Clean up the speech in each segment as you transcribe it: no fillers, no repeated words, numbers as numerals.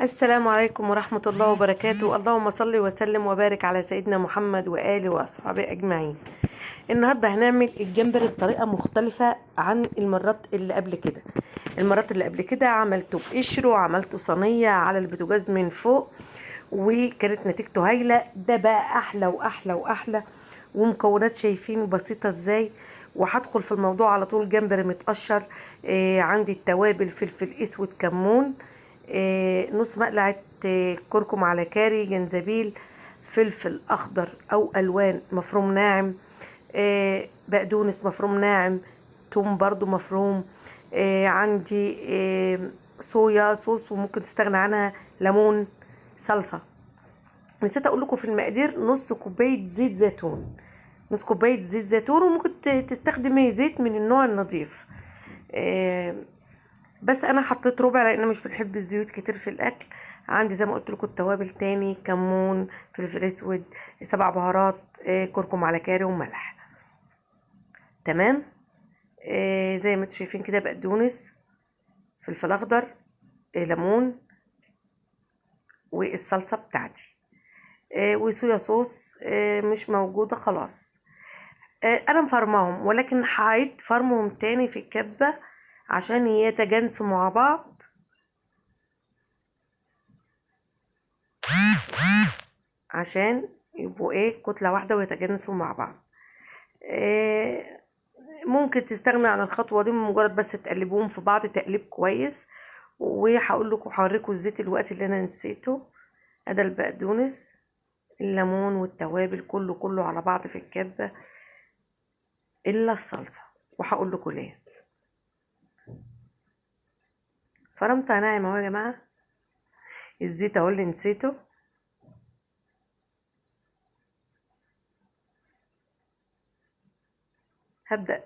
السلام عليكم ورحمة الله وبركاته. اللهم صل وسلم وبارك على سيدنا محمد وآله وأصحابه أجمعين. النهاردة هنعمل الجمبري بطريقة مختلفة عن المرات اللي قبل كده. المرات اللي قبل كده عملته بقشره وعملته صينية على البوتاجاز من فوق وكانت نتيجته هايلة. ده بقى أحلى وأحلى وأحلى، ومكونات شايفين بسيطة ازاي. وهدخل في الموضوع على طول. جمبري متقشر، عندي التوابل: فلفل اسود، كمون، نص مقلعة كركم على كاري، جنزبيل، فلفل اخضر او الوان مفروم ناعم، بقدونس مفروم ناعم، توم برضو مفروم، عندي صويا صوص وممكن تستغنى عنها، ليمون، صلصة. نسيت اقول لكم في المقادير: نص كوباية زيت زيتون، نص كوباية زيت زيتون، وممكن تستخدمي زيت من النوع النظيف. بس انا حطيت ربع لان مش بنحب الزيوت كتير في الاكل. عندي زي ما قلت لكم التوابل تاني: كمون، فلفل اسود، 7 بهارات، كركم على كاري، وملح. تمام. زي ما انتم شايفين كده: بقدونس، فلفل اخضر، ليمون، والصلصه بتاعتي، وصويا صوص مش موجوده خلاص. انا مفرماهم، ولكن هعيد فرمهم تاني في الكبه عشان يتجانسوا مع بعض، عشان يبقوا كتله واحده ويتجانسوا مع بعض. ممكن تستغنى عن الخطوه دي، مجرد بس تقلبوهم في بعض تقليب كويس. وهقول لكم هوريكم الزيت الوقت اللي انا نسيته. ادي البقدونس، الليمون، والتوابل، كله على بعض في الكبه الا الصلصه، وهقول لكم ليه. فرمتها ناعم اهو يا جماعه. الزيت اهو اللي نسيته. هبدأ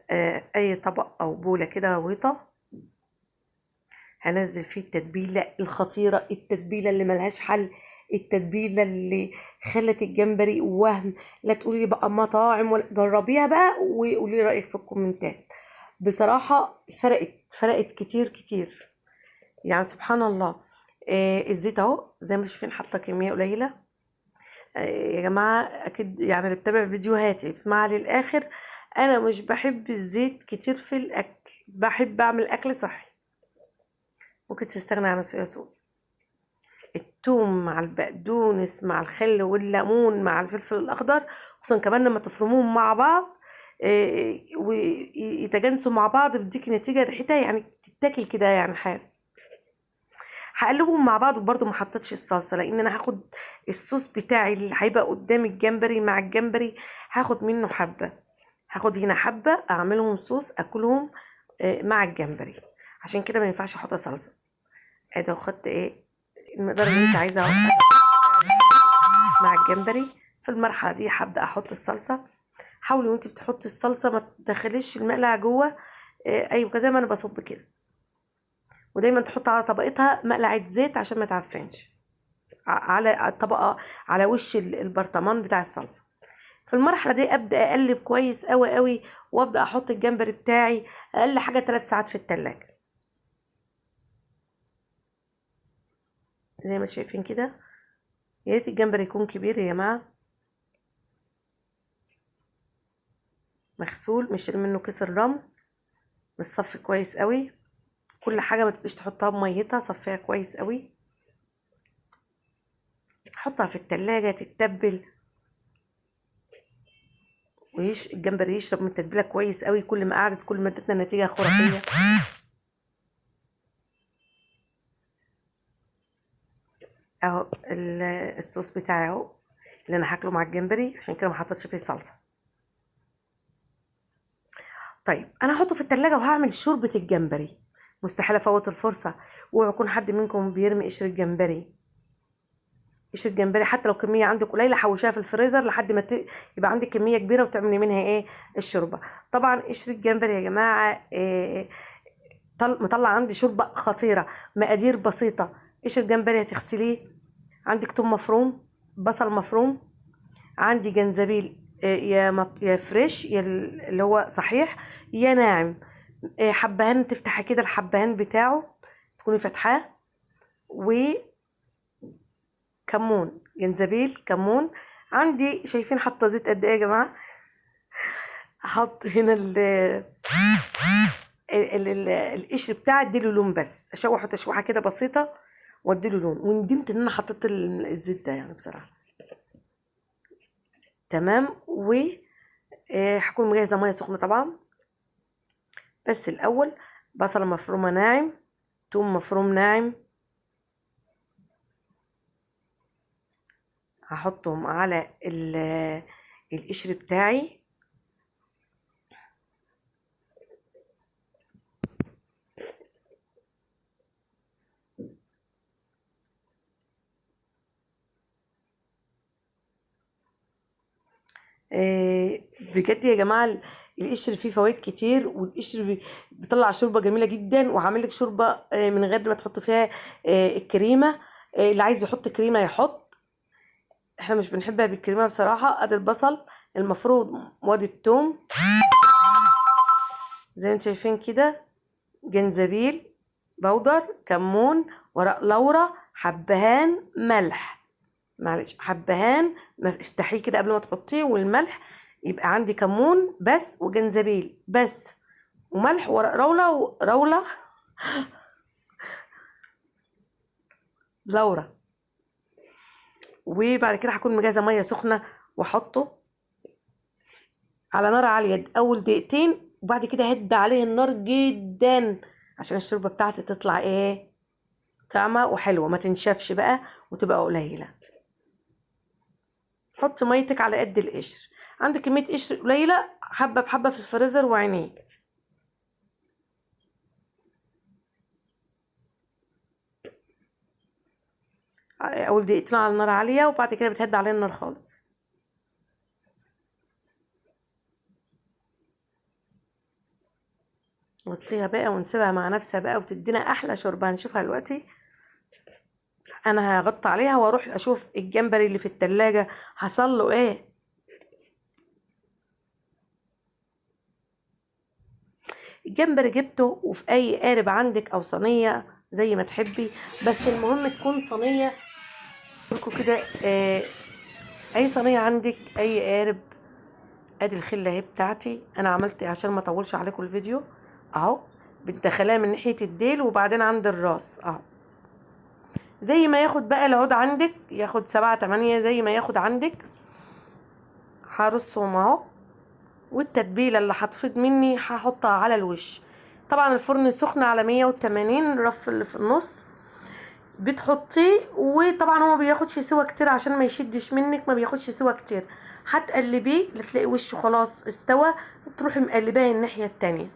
اي طبق او بولة كده غويطة هنزل فيه التتبيلة الخطيرة، التتبيلة اللي ملهاش حل، التتبيلة اللي خلت الجمبري وهم. لا تقولي بقى مطاعم، ولا جربيها بقى وقولي رأيك في الكومنتات. بصراحة فرقت كتير كتير، يعني سبحان الله. الزيت اهو زي ما شايفين حاطة كمية قليلة. يا جماعة اكيد يعني اللي بتابع فيديوهاتي بسمعها للاخر، انا مش بحب الزيت كتير في الاكل، بحب اعمل اكل صحي. ممكن تستغنى عن الصويا صوص. الثوم مع البقدونس مع الخل والليمون مع الفلفل الاخضر، خصوصا كمان لما تفرموهم مع بعض ويتجانسوا مع بعض، بتديكي نتيجة ريحتها يعني تتاكل كده، يعني حاف. هقلبهم مع بعض. وبرده ما حطيتش الصلصه لان انا هاخد الصوص بتاعي اللي هيبقى قدام الجمبري مع الجمبري، هاخد منه حبه، هاخد هنا حبه اعملهم صوص اكلهم مع الجمبري. عشان كده ما ينفعش احط صلصه. ادي خدت المقدار اللي انت عايزه مع الجمبري. في المرحله دي هبدا احط الصلصه. حاولي وانت بتحطي الصلصه ما تدخليش المقلع جوه. ايوه زي ما انا بصب كده. ودايما تحط على طبقتها مقلعه زيت عشان ما تعفنش على الطبقه، على وش البرطمان بتاع الصلصه. في المرحله دي ابدا اقلب كويس قوي قوي، وابدا احط الجمبري بتاعي اقل حاجه 3 ساعات في التلاجة. زي ما شايفين كده. يا ريت الجمبري يكون كبير يا جماعه، مغسول، مش منه كيس الرمل، متصفي كويس قوي. كل حاجه ما تبقيش تحطها بميتها، صفيها كويس قوي، حطها في التلاجة تتبل، الجمبري يشرب من التتبيله كويس قوي. كل ما قعدت كل ما ادتنا نتيجه خرافيه. اهو الصوص بتاعي اهو اللي انا هاكله مع الجمبري، عشان كده ما حطيتش فيه صلصه. طيب انا هحطه في التلاجة وهعمل شوربه الجمبري. مستحيل افوت الفرصه. ويكون حد منكم بيرمي قشر الجمبري. قشر الجمبري حتى لو كميه عندك قليله حوشيها في الفريزر لحد ما يبقى عندك كميه كبيره وتعملي منها الشوربه. طبعا قشر الجمبري يا جماعه مطلع عندي شوربه خطيره. مقادير بسيطه: قشر الجمبري هتغسليه، عندك توم مفروم، بصل مفروم، عندي جنزبيل يا فريش يا اللي هو صحيح يا ناعم، حبهان تفتحي كده الحبهان بتاعه تكوني فاتحاه، كمون، جنزبيل، كمون. عندي شايفين حاطه زيت قد ايه يا جماعه. هحط هنا القشر بتاعي اديله لون، بس اشوحه تشويحه كده بسيطه واديله لون. وندمت ان انا حطيت الزيت ده يعني بصراحه. تمام. و هكون مجهزه ميه سخنه طبعا. بس الاول بصله مفرومه ناعم، توم مفروم ناعم، هحطهم على القشر بتاعي. بجد يا جماعه القشر فيه فوائد كتير، والقشر بيطلع شوربه جميله جدا. وهعمل لك شوربه من غير ما تحط فيها الكريمه. اللي عايز يحط كريمه يحط، احنا مش بنحبها بالكريمه بصراحه. ادي البصل المفروض، وادي الثوم زي ما انتم شايفين كده، جنزبيل بودر، كمون، ورق لورا، حبهان، ملح. معلش، حبهان افتحيه كده قبل ما تحطيه، والملح. يبقى عندي كمون بس، وجنزبيل بس، وملح، ورق رولة لورا. وبعد كده هكون مجهزه ميه سخنه واحطه على نار عاليه اول دقيقتين، وبعد كده هدي عليه النار جدا عشان الشوربه بتاعتي تطلع ايه، طعمه وحلوه، ما تنشفش بقى وتبقى قليله. حط ميتك على قد القشر. عندك كميه قشر قليله، حبه بحبه في الفريزر وعينيه. اول دقيقتين على نار عاليه، وبعد كده بتهدي عليه النار خالص. نغطيها بقى ونسيبها مع نفسها بقى، وتدينا احلى شوربه. هنشوفها دلوقتي. انا هغطي عليها واروح اشوف الجمبري اللي في التلاجة حصل له ايه. الجمبري جبته، وفي اي قارب عندك او صينيه زي ما تحبي، بس المهم تكون صينيه لكم كده. اي صينيه عندك، اي قارب. ادي الخله اهي بتاعتي. انا عملت عشان ما اطولش عليكم الفيديو اهو. بندخلها من ناحيه الديل، وبعدين عند الراس اهو. زي ما ياخد بقى العود عندك، ياخد 7-8 زي ما ياخد عندك. هرصهم اهو. والتتبيله اللي هتفيض مني هحطها على الوش. طبعا الفرن سخن على 180، الرف اللي في النص بتحطيه. وطبعا هو ما بياخدش سوا كتير عشان ما يشدش منك، ما بياخدش سوا كتير. هتقلبيه تلاقي وشه خلاص استوى، تروحي مقلباه الناحيه التانية.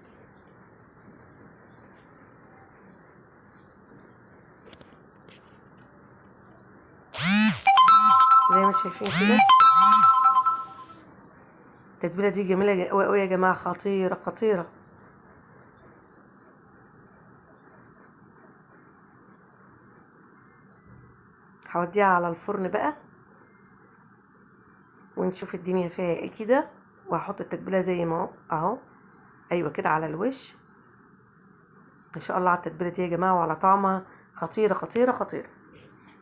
زي ما شايفين كده. التتبيله دي جميله قوي قوي يا جماعه، خطيره خطيره. هوديها على الفرن بقى ونشوف الدنيا فيها ايه كده. وهحط التتبيله زي ما اهو. ايوه كده على الوش. ما شاء الله على التتبيله دي يا جماعه، وعلى طعمها. خطيره خطيره خطيره.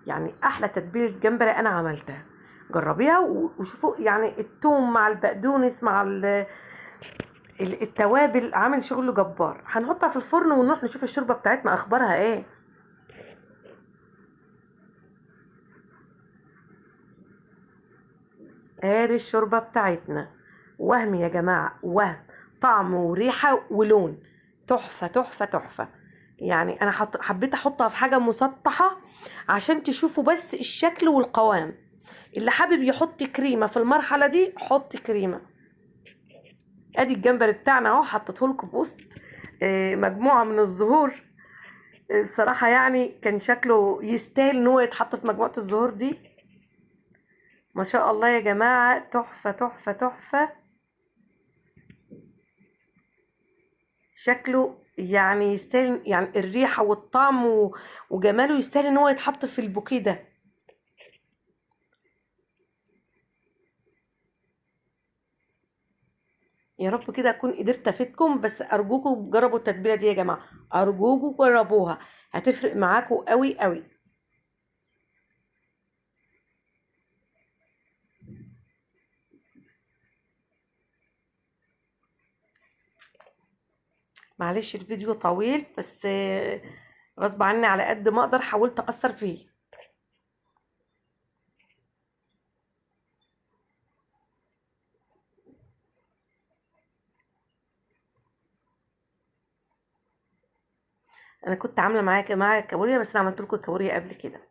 يعني احلى تتبيله جمبري انا عملتها. جربيها وشوفوا يعني التوم مع البقدونس مع التوابل عامل شغل جبار. هنحطها في الفرن ونروح نشوف الشوربه بتاعتنا اخبارها ايه. ادي الشوربه بتاعتنا. وهم يا جماعه، وهم طعم وريحه ولون. تحفه تحفه تحفه. يعني انا حبيت احطها في حاجه مسطحه عشان تشوفوا بس الشكل والقوام. اللي حابب يحط كريمه في المرحله دي حط كريمه. ادي الجمبري بتاعنا اهو، حطيته لكم في وسط مجموعه من الزهور. بصراحه يعني كان شكله يستاهل ان هو يتحط في مجموعه الزهور دي. ما شاء الله يا جماعه، تحفه تحفه تحفه. شكله يعني يستاهل، يعني الريحه والطعم وجماله يستاهل ان هو يتحط في البوكيه ده. يا رب كده اكون قدرت افيدكم. بس ارجوكم جربوا التتبيله دي يا جماعه، ارجوكم جربوها، هتفرق معاكم قوي قوي. معلش الفيديو طويل، بس غصب عني على قد ما اقدر حاولت اقصر فيه. انا كنت عامله معايا كابوريا، بس انا عملت لكم كابوريا قبل كده.